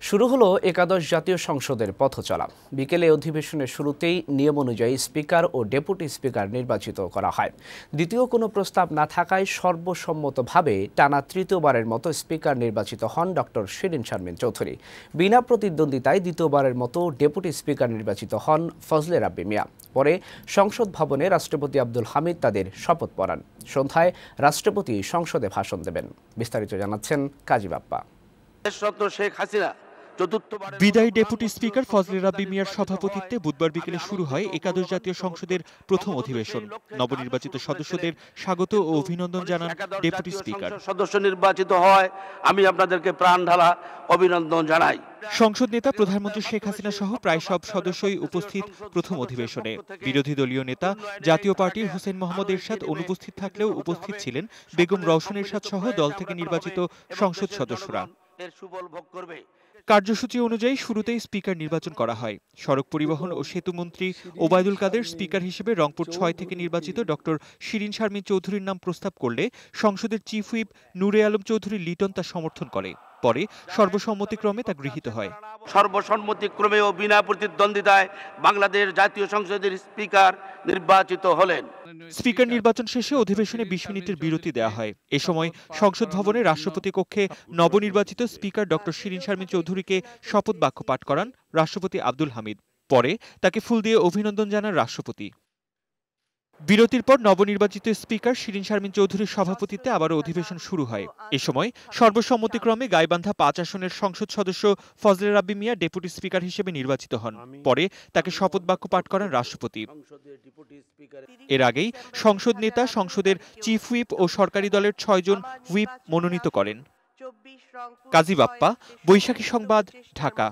শুরু হলো একাদশ জাতীয় সংসদের পথচলা। বিকেলে অধিবেশনের শুরুতেই নিয়ম অনুযায়ী স্পিকার ও ডেপুটি স্পিকার নির্বাচিত করা হয়। দ্বিতীয় কোনো প্রস্তাব না থাকায় সর্বসম্মতভাবে টানা তৃতীয়বারের মতো স্পিকার নির্বাচিত হন ডক্টর শিরিন শারমিন চৌধুরী। বিনা প্রতিদ্বন্দ্বিতায় দ্বিতীয়বারের মতো ডেপুটি স্পিকার নির্বাচিত হন ফজলে রাব্বি মিয়া। পরে সংসদ ভবনে রাষ্ট্রপতি আব্দুল হামিদ তাদের শপথ পড়ান। সন্ধ্যায় রাষ্ট্রপতি সংসদে ভাষণ দেবেন। বিস্তারিত জানাচ্ছেন কাজী বাপ্পা। শেখ হাসিনা বিদায়ী ডেপুটি স্পিকার ফজলে রাব্বি মিয়ার সভাপতিত্বে বুধবার বিকেলে শুরু হয় একাদশ জাতীয় সংসদের প্রথম অধিবেশন। নবনির্বাচিত সদস্যদের স্বাগত ও অভিনন্দন জানান ডেপুটি স্পিকার। সদস্য নির্বাচিত হয়, আমি আপনাদেরকে প্রাণ ঢালা অভিনন্দন জানাই। সংসদ নেতা প্রধানমন্ত্রী শেখ হাসিনা সহ প্রায় সব সদস্যই উপস্থিত প্রথম অধিবেশনে। বিরোধী দলীয় নেতা জাতীয় পার্টির হোসেন মোহাম্মদ এরশাদ অনুপস্থিত থাকলেও উপস্থিত ছিলেন বেগম রওশন এরশাদ সহ দল থেকে নির্বাচিত সংসদ সদস্যরা। কার্যসূচি অনুযায়ী শুরুতেই স্পিকার নির্বাচন করা হয়। সড়ক পরিবহন ও সেতু মন্ত্রী ওবায়দুল কাদের স্পিকার হিসেবে রংপুর ৬ থেকে নির্বাচিত ডক্টর শিরিন শারমিন চৌধুরীর নাম প্রস্তাব করলে সংসদের চিফ হুইপ নূরে আলম চৌধুরী লিটন তা সমর্থন করে। পরে সর্বসম্মতিক্রমে তা গৃহীত হয়। সর্বসম্মতিক্রমে ও বিনা প্রতিদ্বন্দ্বিতায় বাংলাদেশ জাতীয় সংসদের স্পিকার নির্বাচিত হলেন। স্পিকার নির্বাচন শেষে অধিবেশনে ২০ মিনিটের বিরতি দেওয়া হয়। এ সময় সংসদ ভবনে রাষ্ট্রপতি কক্ষে নবনির্বাচিত স্পিকার ডক্টর শিরিন শারমিন চৌধুরীকে শপথ বাক্য পাঠ করান রাষ্ট্রপতি আব্দুল হামিদ। পরে তাকে ফুল দিয়ে অভিনন্দন জানান রাষ্ট্রপতি। বিরতির পর নবনির্বাচিত স্পিকার শিরিন শারমিন চৌধুরীর সভাপতিত্বে আবারও অধিবেশন শুরু হয়। এ সময় সর্বসম্মতিক্রমে গাইবান্ধা ৫ আসনের সংসদ সদস্য ফজলে রাব্বি মিয়া ডেপুটি স্পিকার হিসেবে নির্বাচিত হন। পরে তাকে শপথ বাক্য পাঠ করেন রাষ্ট্রপতি। এর আগেই সংসদ নেতা সংসদের চিফ হুইপ ও সরকারি দলের ৬ জন হুইপ মনোনীত করেন। কাজী বাপ্পা, বৈশাখী সংবাদ, ঢাকা।